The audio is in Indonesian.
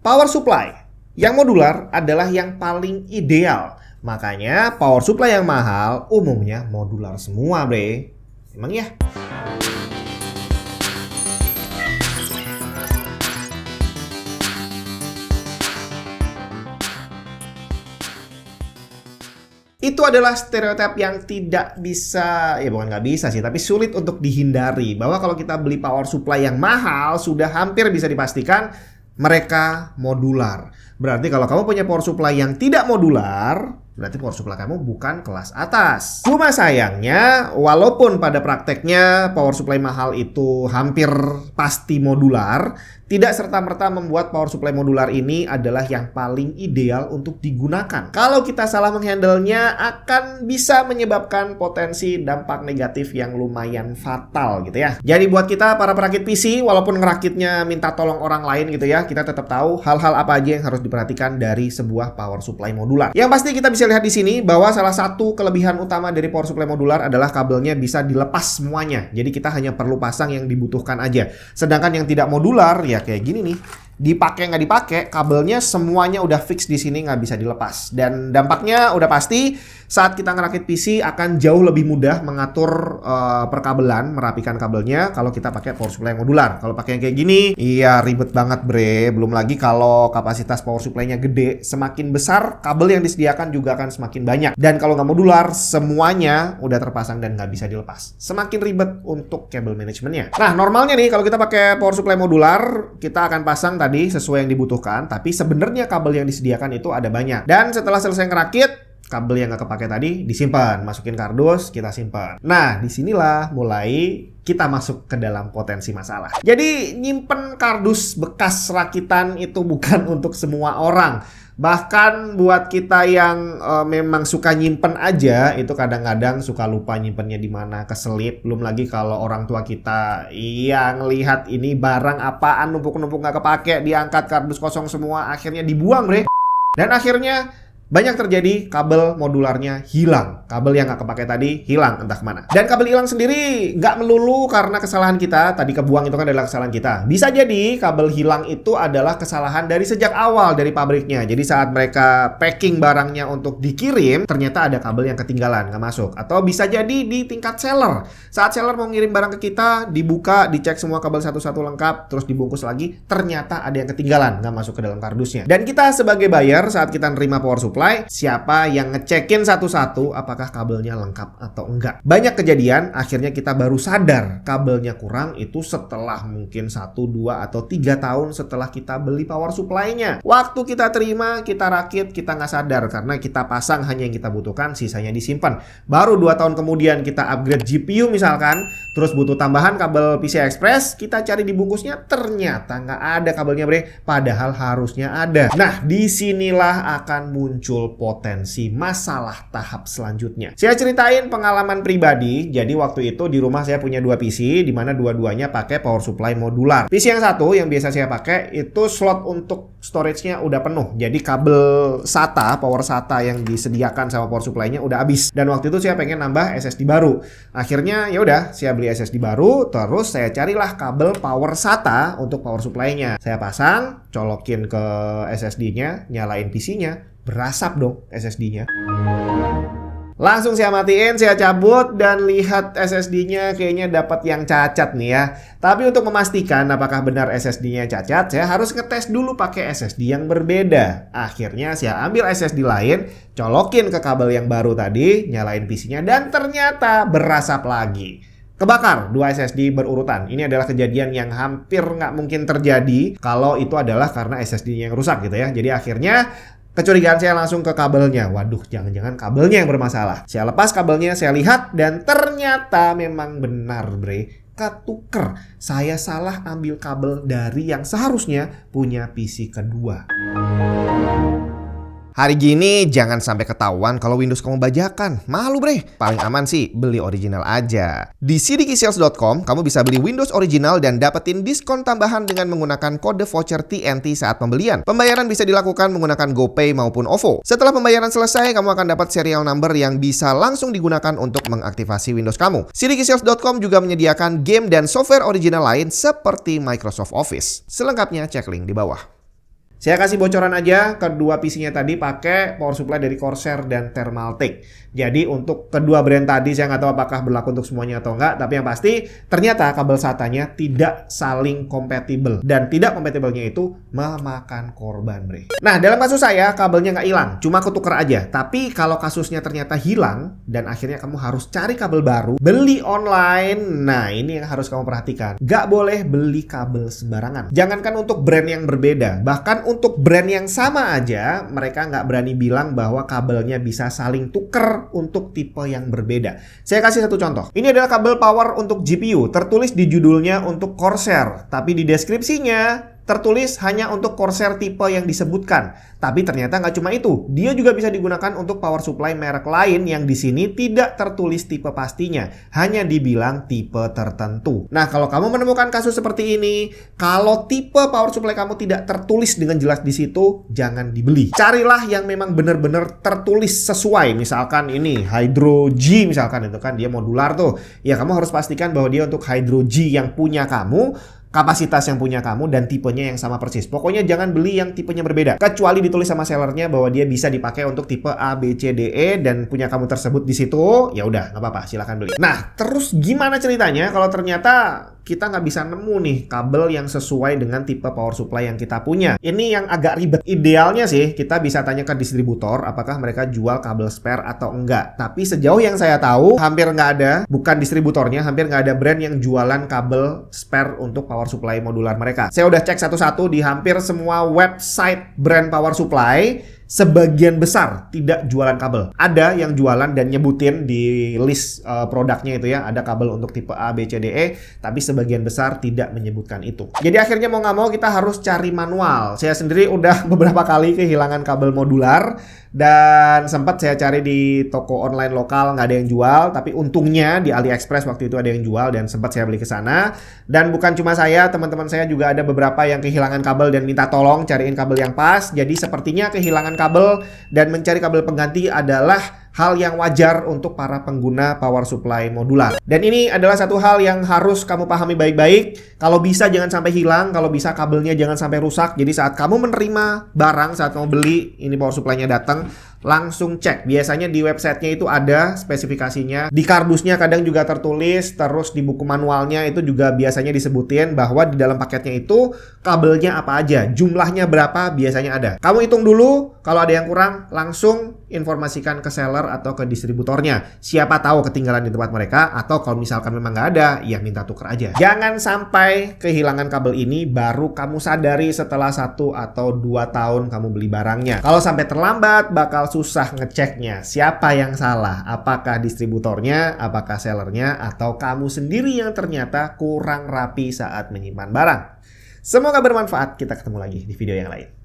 Power supply yang modular adalah yang paling ideal. Makanya power supply yang mahal umumnya modular semua, bre. Emang ya? Itu adalah stereotip yang tidak bisa, ya bukan nggak bisa sih, tapi sulit untuk dihindari. Bahwa kalau kita beli power supply yang mahal, sudah hampir bisa dipastikan mereka modular. Berarti kalau kamu punya power supply yang tidak modular, berarti power supply kamu bukan kelas atas. Cuma sayangnya, walaupun pada prakteknya power supply mahal itu hampir pasti modular, tidak serta-merta membuat power supply modular ini adalah yang paling ideal untuk digunakan. Kalau kita salah menghandlenya, akan bisa menyebabkan potensi dampak negatif yang lumayan fatal gitu ya. Jadi buat kita para perakit PC, walaupun ngerakitnya minta tolong orang lain gitu ya, kita tetap tahu hal-hal apa aja yang harus diperhatikan dari sebuah power supply modular. Yang pasti kita bisa lihat di sini bahwa salah satu kelebihan utama dari power supply modular adalah kabelnya bisa dilepas semuanya. Jadi kita hanya perlu pasang yang dibutuhkan aja. Sedangkan yang tidak modular ya kayak gini nih, dipakai nggak dipakai, kabelnya semuanya udah fix di sini, nggak bisa dilepas. Dan dampaknya udah pasti saat kita ngerakit PC akan jauh lebih mudah mengatur perkabelan, merapikan kabelnya kalau kita pakai power supply yang modular. Kalau pakai yang kayak gini, iya ribet banget bre. Belum lagi kalau kapasitas power supply-nya gede, semakin besar kabel yang disediakan juga akan semakin banyak. Dan kalau nggak modular, semuanya udah terpasang dan nggak bisa dilepas. Semakin ribet untuk kabel manajemennya. Nah normalnya nih kalau kita pakai power supply modular, kita akan pasang tadi sesuai yang dibutuhkan, tapi sebenarnya kabel yang disediakan itu ada banyak. Dan setelah selesai ngerakit, kabel yang nggak kepake tadi disimpan, masukin kardus, kita simpan. Nah, disinilah mulai kita masuk ke dalam potensi masalah. Jadi nyimpen kardus bekas rakitan itu bukan untuk semua orang. Bahkan buat kita yang memang suka nyimpen aja, itu kadang-kadang suka lupa nyimpennya di mana, keselip. Belum lagi kalau orang tua kita yang lihat ini barang apaan numpuk-numpuk nggak kepake, diangkat kardus kosong semua, akhirnya dibuang bre. Dan akhirnya banyak terjadi kabel modularnya hilang. Kabel yang nggak kepake tadi hilang entah kemana. Dan kabel hilang sendiri nggak melulu karena kesalahan kita. Tadi kebuang itu kan adalah kesalahan kita. Bisa jadi kabel hilang itu adalah kesalahan dari sejak awal dari pabriknya. Jadi saat mereka packing barangnya untuk dikirim, ternyata ada kabel yang ketinggalan, nggak masuk. Atau bisa jadi di tingkat seller. Saat seller mau ngirim barang ke kita, dibuka, dicek semua kabel satu-satu lengkap, terus dibungkus lagi, ternyata ada yang ketinggalan, nggak masuk ke dalam kardusnya. Dan kita sebagai buyer saat kita nerima power supply, siapa yang ngecekin satu-satu apakah kabelnya lengkap atau enggak. Banyak kejadian akhirnya kita baru sadar kabelnya kurang itu setelah mungkin 1, 2, atau 3 tahun setelah kita beli power supply-nya. Waktu kita terima, kita rakit, kita nggak sadar karena kita pasang hanya yang kita butuhkan, sisanya disimpan. Baru 2 tahun kemudian kita upgrade GPU misalkan, terus butuh tambahan kabel PCI Express, kita cari di bungkusnya, ternyata nggak ada kabelnya bre, padahal harusnya ada. Nah, disinilah akan muncul potensi masalah tahap selanjutnya. Saya ceritain pengalaman pribadi. Jadi waktu itu di rumah saya punya 2 PC, di mana dua-duanya pakai power supply modular. PC yang satu yang biasa saya pakai itu slot untuk storage-nya udah penuh. Jadi kabel SATA, power SATA yang disediakan sama power supply-nya udah habis. Dan waktu itu saya pengen nambah SSD baru. Akhirnya ya udah, saya beli SSD baru, terus saya carilah kabel power SATA untuk power supply-nya. Saya pasang, colokin ke SSD-nya, nyalain PC-nya. Berasap dong SSD-nya. Langsung saya matiin, saya cabut dan lihat SSD-nya kayaknya dapat yang cacat nih ya. Tapi untuk memastikan apakah benar SSD-nya cacat, saya harus ngetes dulu pakai SSD yang berbeda. Akhirnya saya ambil SSD lain, colokin ke kabel yang baru tadi, nyalain PC-nya dan ternyata berasap lagi. Kebakar 2 SSD berurutan. Ini adalah kejadian yang hampir nggak mungkin terjadi kalau itu adalah karena SSD-nya yang rusak gitu ya. Jadi akhirnya kecurigaan saya langsung ke kabelnya. Waduh, jangan-jangan kabelnya yang bermasalah. Saya lepas kabelnya, saya lihat, dan ternyata memang benar bre, ketuker. Saya salah ambil kabel dari yang seharusnya punya PC kedua. Hari gini jangan sampai ketahuan kalau Windows kamu bajakan. Malu bre. Paling aman sih beli original aja. Di cdkisales.com kamu bisa beli Windows original dan dapetin diskon tambahan dengan menggunakan kode voucher TNT saat pembelian. Pembayaran bisa dilakukan menggunakan GoPay maupun OVO. Setelah pembayaran selesai, kamu akan dapat serial number yang bisa langsung digunakan untuk mengaktifasi Windows kamu. cdkisales.com juga menyediakan game dan software original lain seperti Microsoft Office. Selengkapnya cek link di bawah. Saya kasih bocoran aja, kedua PC-nya tadi pakai power supply dari Corsair dan Thermaltake. Jadi untuk kedua brand tadi saya nggak tahu apakah berlaku untuk semuanya atau enggak, tapi yang pasti ternyata kabel SATA-nya tidak saling kompatibel. Dan tidak kompatibelnya itu memakan korban, bre. Nah, dalam kasus saya kabelnya nggak hilang, cuma ketuker aja. Tapi kalau kasusnya ternyata hilang dan akhirnya kamu harus cari kabel baru, beli online, nah ini yang harus kamu perhatikan. Nggak boleh beli kabel sembarangan. Jangankan untuk brand yang berbeda, bahkan untuk brand yang sama aja, mereka nggak berani bilang bahwa kabelnya bisa saling tuker untuk tipe yang berbeda. Saya kasih satu contoh. Ini adalah kabel power untuk GPU. Tertulis di judulnya untuk Corsair, tapi di deskripsinya tertulis hanya untuk Corsair tipe yang disebutkan. Tapi ternyata nggak cuma itu. Dia juga bisa digunakan untuk power supply merek lain yang di sini tidak tertulis tipe pastinya. Hanya dibilang tipe tertentu. Nah, kalau kamu menemukan kasus seperti ini, kalau tipe power supply kamu tidak tertulis dengan jelas di situ, jangan dibeli. Carilah yang memang benar-benar tertulis sesuai. Misalkan ini Hydro G misalkan, itu kan dia modular tuh. Ya, kamu harus pastikan bahwa dia untuk Hydro G yang punya kamu, kapasitas yang punya kamu, dan tipenya yang sama persis. Pokoknya jangan beli yang tipenya berbeda. Kecuali ditulis sama sellernya bahwa dia bisa dipakai untuk tipe A, B, C, D, E dan punya kamu tersebut di situ. Ya udah, nggak apa-apa, silahkan beli. Nah, terus gimana ceritanya kalau ternyata kita nggak bisa nemu nih kabel yang sesuai dengan tipe power supply yang kita punya? Ini yang agak ribet. Idealnya sih kita bisa tanya ke distributor apakah mereka jual kabel spare atau enggak. Tapi sejauh yang saya tahu hampir nggak ada, bukan distributornya, hampir nggak ada brand yang jualan kabel spare untuk power supply modular mereka. Saya udah cek satu-satu di hampir semua website brand power supply. Sebagian besar tidak jualan kabel. Ada yang jualan dan nyebutin di list produknya itu ya, ada kabel untuk tipe A, B, C, D, E, tapi sebagian besar tidak menyebutkan itu. Jadi akhirnya mau nggak mau kita harus cari manual. Saya sendiri udah beberapa kali kehilangan kabel modular dan sempat saya cari di toko online lokal nggak ada yang jual, tapi untungnya di AliExpress waktu itu ada yang jual dan sempat saya beli ke sana. Dan bukan cuma saya, teman-teman saya juga ada beberapa yang kehilangan kabel dan minta tolong cariin kabel yang pas. Jadi sepertinya kehilangan kabel dan mencari kabel pengganti adalah hal yang wajar untuk para pengguna power supply modular. Dan ini adalah satu hal yang harus kamu pahami baik-baik. Kalau bisa jangan sampai hilang, kalau bisa kabelnya jangan sampai rusak. Jadi saat kamu menerima barang, saat kamu beli, ini power supply-nya datang, langsung cek. Biasanya di websitenya itu ada spesifikasinya. Di kardusnya kadang juga tertulis, terus di buku manualnya itu juga biasanya disebutin bahwa di dalam paketnya itu kabelnya apa aja, jumlahnya berapa biasanya ada. Kamu hitung dulu, kalau ada yang kurang langsung informasikan ke seller atau ke distributornya. Siapa tahu ketinggalan di tempat mereka, atau kalau misalkan memang nggak ada, ya minta tuker aja. Jangan sampai kehilangan kabel ini baru kamu sadari setelah 1 atau 2 tahun kamu beli barangnya. Kalau sampai terlambat, bakal susah ngeceknya. Siapa yang salah? Apakah distributornya, apakah sellernya, atau kamu sendiri yang ternyata kurang rapi saat menyimpan barang? Semoga bermanfaat. Kita ketemu lagi di video yang lain.